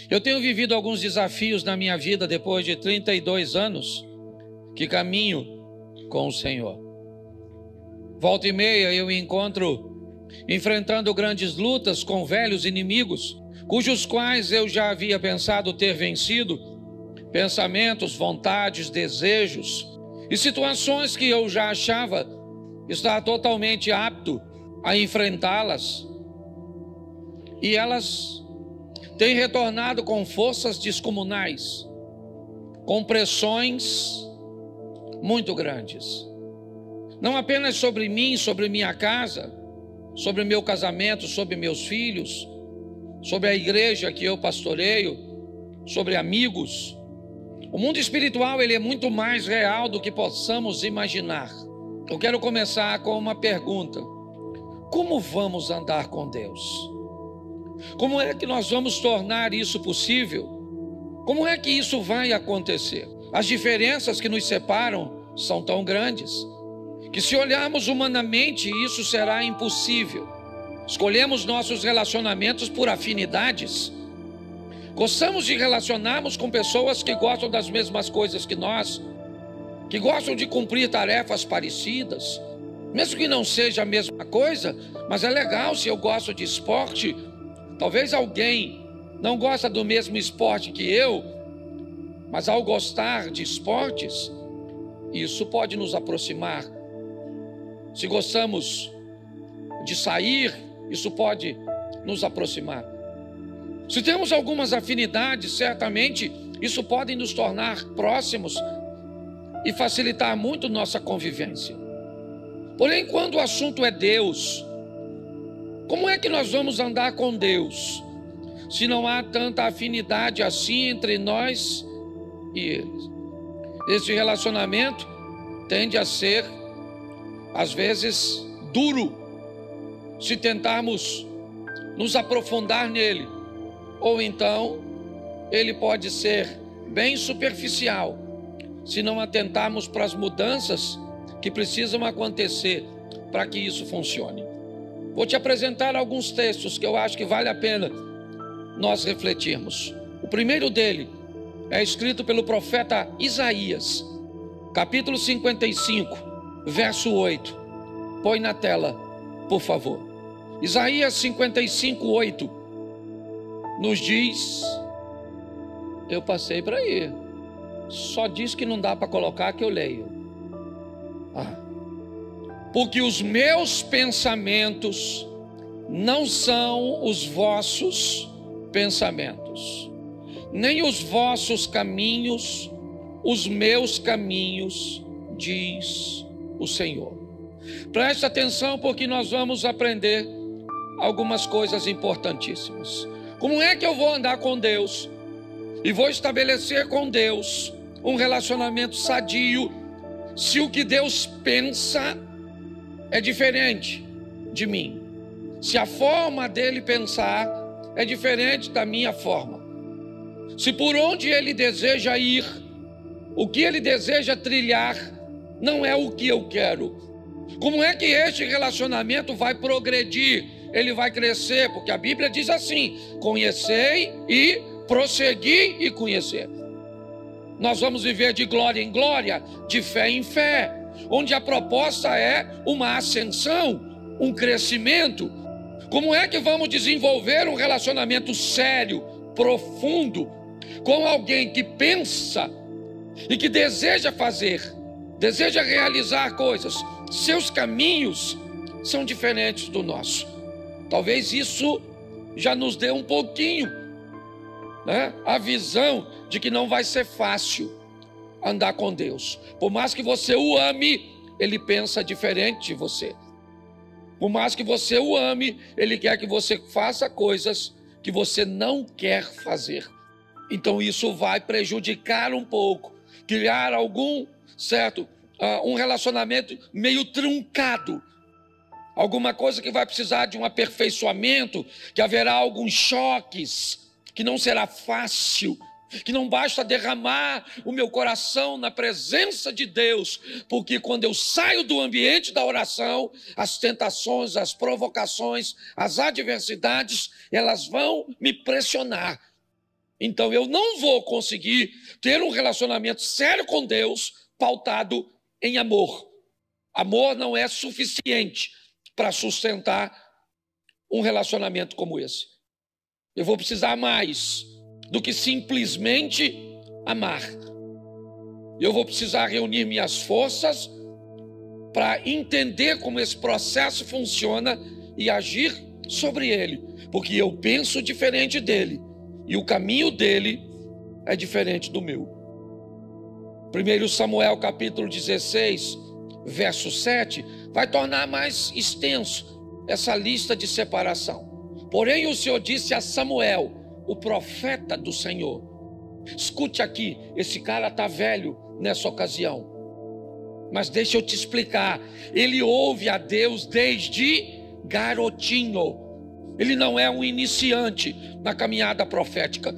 Eu tenho vivido alguns desafios na minha vida depois de 32 anos que caminho com o Senhor. Volta e meia eu me encontro enfrentando grandes lutas com velhos inimigos, cujos quais eu já havia pensado ter vencido, pensamentos, vontades, desejos e situações que eu já achava estar totalmente apto a enfrentá-las. E elas têm retornado com forças descomunais, com pressões muito grandes. Não apenas sobre mim, sobre minha casa, sobre meu casamento, sobre meus filhos, sobre a igreja que eu pastoreio, sobre amigos. O mundo espiritual, ele é muito mais real do que possamos imaginar. Eu quero começar com uma pergunta: como vamos andar com Deus? Como é que nós vamos tornar isso possível? Como é que isso vai acontecer? As diferenças que nos separam são tão grandes que, se olharmos humanamente, isso será impossível. Escolhemos nossos relacionamentos por afinidades. Gostamos de relacionarmos com pessoas que gostam das mesmas coisas que nós, que gostam de cumprir tarefas parecidas, mesmo que não seja a mesma coisa. Mas é legal se eu gosto de esporte. Talvez alguém não gosta do mesmo esporte que eu, mas ao gostar de esportes, isso pode nos aproximar. Se gostamos de sair, isso pode nos aproximar. Se temos algumas afinidades, certamente isso pode nos tornar próximos e facilitar muito nossa convivência. Porém, quando o assunto é Deus, como é que nós vamos andar com Deus, se não há tanta afinidade assim entre nós e eles? Esse relacionamento tende a ser, às vezes, duro, se tentarmos nos aprofundar nele. Ou então, ele pode ser bem superficial, se não atentarmos para as mudanças que precisam acontecer para que isso funcione. Vou te apresentar alguns textos que eu acho que vale a pena nós refletirmos. O primeiro dele é escrito pelo profeta Isaías, capítulo 55, verso 8. Põe na tela, por favor. Isaías 55, 8 nos diz... Eu passei para aí. Só diz que não dá para colocar, que eu leio. Porque os meus pensamentos não são os vossos pensamentos, nem os vossos caminhos, os meus caminhos, diz o Senhor. Preste atenção, porque nós vamos aprender algumas coisas importantíssimas. Como é que eu vou andar com Deus e vou estabelecer com Deus um relacionamento sadio, se o que Deus pensa é diferente de mim? Se a forma dele pensar é diferente da minha forma, se por onde ele deseja ir, o que ele deseja trilhar, não é o que eu quero, como é que este relacionamento vai progredir? Ele vai crescer, porque a Bíblia diz assim: conhecei e prossegui e conhecer. Nós vamos viver de glória em glória, de fé em fé, onde a proposta é uma ascensão, um crescimento. Como é que vamos desenvolver um relacionamento sério, profundo, com alguém que pensa e que deseja fazer, deseja realizar coisas? Seus caminhos são diferentes do nosso. Talvez isso já nos dê um pouquinho, a visão de que não vai ser fácil andar com Deus. Por mais que você o ame, ele pensa diferente de você. Por mais que você o ame, ele quer que você faça coisas que você não quer fazer. Então isso vai prejudicar um pouco, criar um relacionamento meio truncado. Alguma coisa que vai precisar de um aperfeiçoamento, que haverá alguns choques, que não será fácil, que não basta derramar o meu coração na presença de Deus, porque quando eu saio do ambiente da oração, as tentações, as provocações, as adversidades, elas vão me pressionar. Então eu não vou conseguir ter um relacionamento sério com Deus pautado em amor. Amor não é suficiente para sustentar um relacionamento como esse. Eu vou precisar mais do que simplesmente amar. Eu vou precisar reunir minhas forças para entender como esse processo funciona e agir sobre ele, porque eu penso diferente dele e o caminho dele é diferente do meu. 1 Samuel capítulo 16, verso 7, vai tornar mais extenso essa lista de separação. Porém o Senhor disse a Samuel, o profeta do Senhor: escute aqui, esse cara está velho nessa ocasião, mas deixa eu te explicar, ele ouve a Deus desde garotinho, ele não é um iniciante na caminhada profética,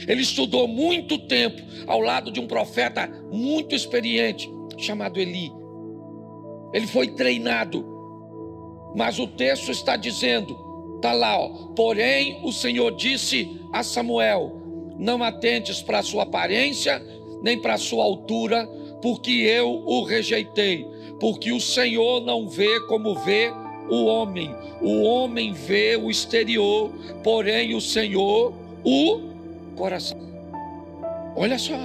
ele estudou muito tempo ao lado de um profeta muito experiente, chamado Eli, ele foi treinado, mas o texto está dizendo, está lá, ó, porém o Senhor disse a Samuel, não atentes para a sua aparência, nem para a sua altura, porque eu o rejeitei, porque o Senhor não vê como vê o homem vê o exterior, porém o Senhor o coração. Olha só,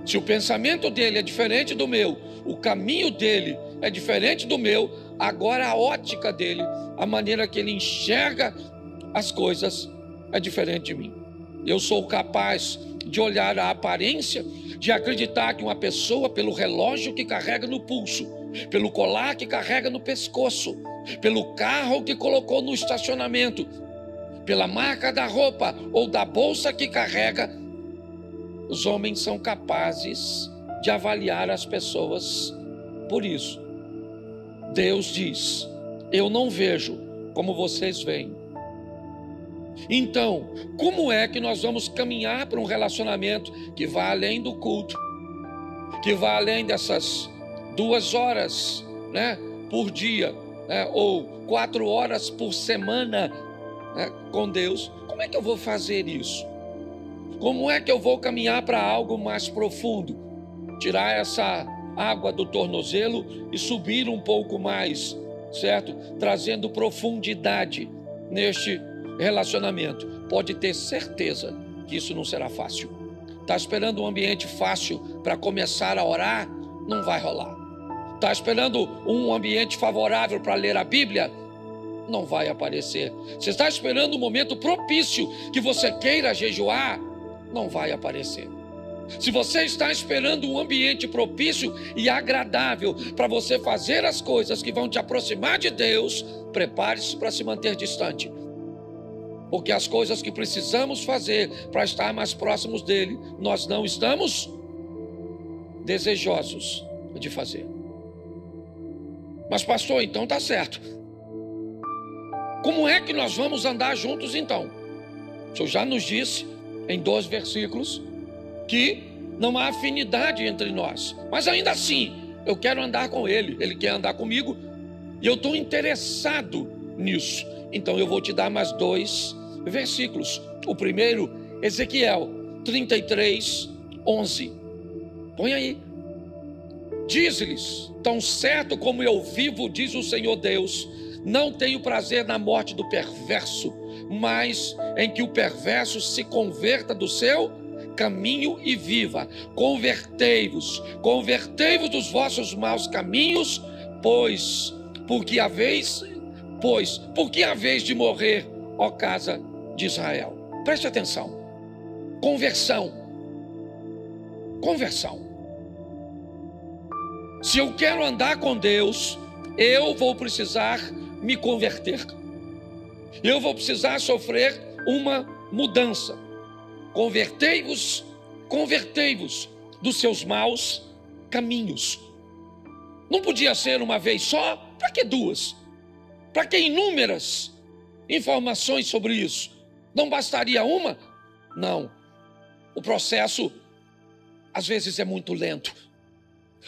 se o pensamento dele é diferente do meu, o caminho dele é diferente do meu, agora a ótica dele, a maneira que ele enxerga as coisas é diferente de mim. Eu sou capaz de olhar a aparência, de acreditar que uma pessoa, pelo relógio que carrega no pulso, pelo colar que carrega no pescoço, pelo carro que colocou no estacionamento, pela marca da roupa ou da bolsa que carrega, os homens são capazes de avaliar as pessoas por isso. Deus diz, eu não vejo como vocês veem. Então, como é que nós vamos caminhar para um relacionamento que vai além do culto, que vai além dessas 2 horas, né, por dia, né, ou 4 horas por semana, né, com Deus? Como é que eu vou fazer isso? Como é que eu vou caminhar para algo mais profundo? Tirar essa água do tornozelo e subir um pouco mais, certo? Trazendo profundidade neste relacionamento. Pode ter certeza que isso não será fácil. Está esperando um ambiente fácil para começar a orar? Não vai rolar. Está esperando um ambiente favorável para ler a Bíblia? Não vai aparecer. Você está esperando um momento propício que você queira jejuar? Não vai aparecer. Se você está esperando um ambiente propício e agradável para você fazer as coisas que vão te aproximar de Deus, prepare-se para se manter distante. Porque as coisas que precisamos fazer para estar mais próximos dele, nós não estamos desejosos de fazer. Mas pastor, então tá certo. Como é que nós vamos andar juntos então? O Senhor já nos disse em 2 versículos que não há afinidade entre nós, mas ainda assim eu quero andar com ele, ele quer andar comigo e eu estou interessado nisso. Então eu vou te dar mais 2 versículos. O primeiro, Ezequiel 33, 11. Põe aí. Diz-lhes, tão certo como eu vivo, diz o Senhor Deus, não tenho prazer na morte do perverso, mas em que o perverso se converta do seu caminho e viva. Convertei-vos dos vossos maus caminhos, pois porque haveis de morrer, ó casa de Israel. Preste atenção. Conversão. Se eu quero andar com Deus, eu vou precisar me converter. Eu vou precisar sofrer uma mudança. Convertei-vos dos seus maus caminhos. Não podia ser uma vez só? Para que 2? Para que inúmeras informações sobre isso? Não bastaria uma? Não. O processo às vezes é muito lento.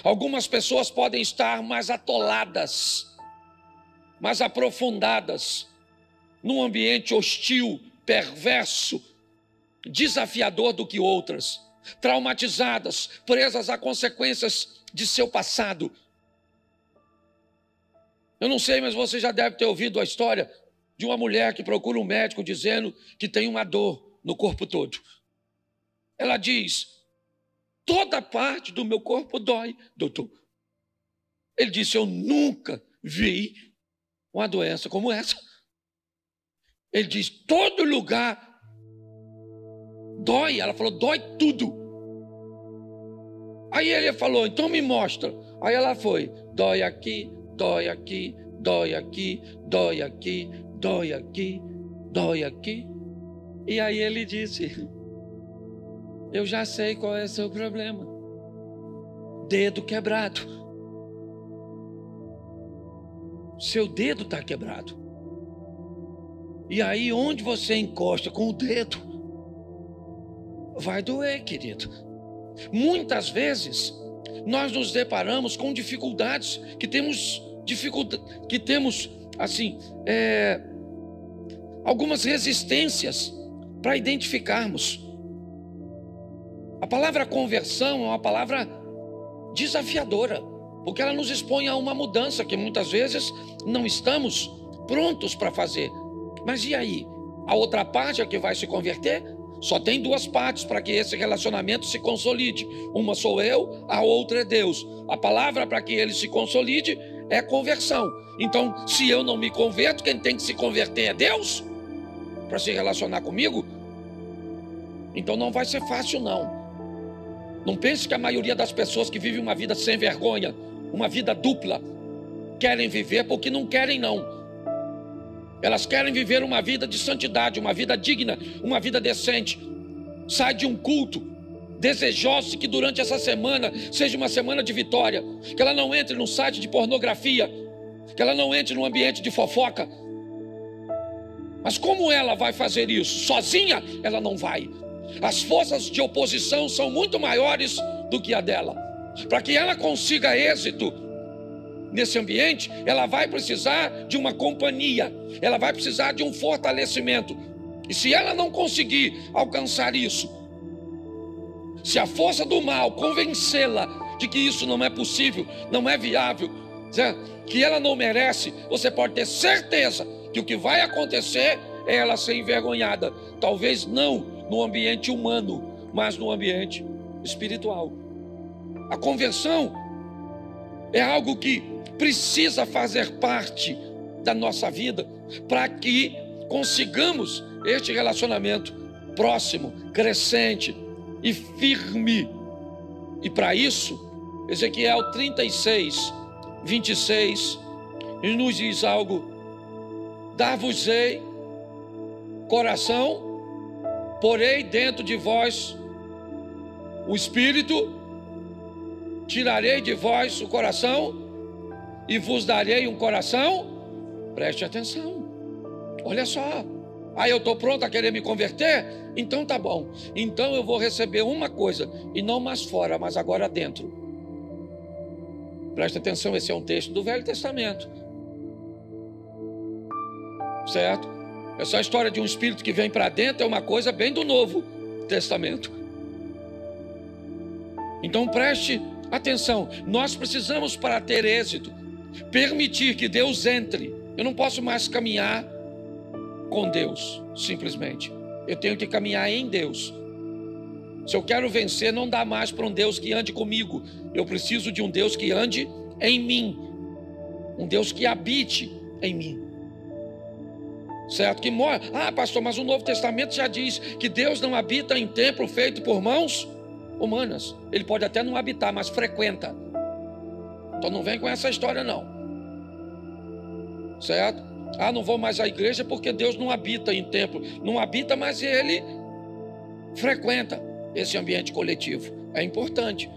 Algumas pessoas podem estar mais atoladas, mais aprofundadas num ambiente hostil, perverso, desafiador do que outras, traumatizadas, presas a consequências de seu passado. Eu não sei, mas você já deve ter ouvido a história de uma mulher que procura um médico dizendo que tem uma dor no corpo todo. Ela diz: toda parte do meu corpo dói, doutor. Ele disse: eu nunca vi uma doença como essa. Ele diz: todo lugar dói. Ela falou: dói tudo. Aí ele falou: então me mostra. Aí ela foi: dói aqui, dói aqui, dói aqui, dói aqui, dói aqui, dói aqui. E aí ele disse: eu já sei qual é o seu problema. Dedo quebrado. Seu dedo está quebrado. E aí onde você encosta com o dedo, vai doer, querido. Muitas vezes nós nos deparamos com dificuldades, que temos assim, algumas resistências para identificarmos. A palavra conversão é uma palavra desafiadora, porque ela nos expõe a uma mudança que muitas vezes não estamos prontos para fazer. Mas e aí? A outra parte é que vai se converter? Só tem duas partes para que esse relacionamento se consolide. Uma sou eu, a outra é Deus. A palavra para que ele se consolide é conversão. Então, se eu não me converto, quem tem que se converter é Deus para se relacionar comigo? Então não vai ser fácil, não. Não pense que a maioria das pessoas que vivem uma vida sem vergonha, uma vida dupla, querem viver porque não querem, não. Elas querem viver uma vida de santidade, uma vida digna, uma vida decente. Sai de um culto desejosa que durante essa semana seja uma semana de vitória, que ela não entre num site de pornografia, que ela não entre num ambiente de fofoca. Mas como ela vai fazer isso? Sozinha ela não vai. As forças de oposição são muito maiores do que a dela. Para que ela consiga êxito nesse ambiente, ela vai precisar de uma companhia, ela vai precisar de um fortalecimento. E se ela não conseguir alcançar isso, se a força do mal convencê-la de que isso não é possível, não é viável, que ela não merece, você pode ter certeza que o que vai acontecer é ela ser envergonhada. Talvez não no ambiente humano, mas no ambiente espiritual. A conversão é algo que precisa fazer parte da nossa vida para que consigamos este relacionamento próximo, crescente e firme. E para isso, Ezequiel 36, 26 nos diz algo: dar-vos-ei coração, porei dentro de vós o espírito, tirarei de vós o coração e vos darei um coração. Preste atenção, olha só. Aí eu estou pronto a querer me converter? Então tá bom. Então eu vou receber uma coisa, e não mais fora, mas agora dentro. Preste atenção, esse é um texto do Velho Testamento, certo? Essa história de um espírito que vem para dentro é uma coisa bem do Novo Testamento. Então preste atenção. Nós precisamos, para ter êxito, permitir que Deus entre. Eu não posso mais caminhar com Deus, simplesmente. Eu tenho que caminhar em Deus. Se eu quero vencer, não dá mais para um Deus que ande comigo. Eu preciso de um Deus que ande em mim, um Deus que habite em mim, certo? Que mora. Ah, pastor, mas o Novo Testamento já diz que Deus não habita em templo feito por mãos humanas. Ele pode até não habitar, mas frequenta. Então não vem com essa história, não, certo? Ah, não vou mais à igreja porque Deus não habita em templo. Não habita, mas Ele frequenta esse ambiente coletivo. É importante.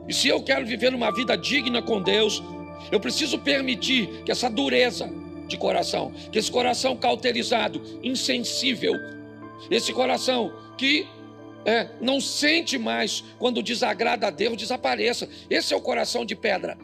E se eu quero viver uma vida digna com Deus, eu preciso permitir que essa dureza de coração, que esse coração cauterizado, insensível, esse coração que não sente mais quando desagrada a Deus, desapareça. Esse é o coração de pedra.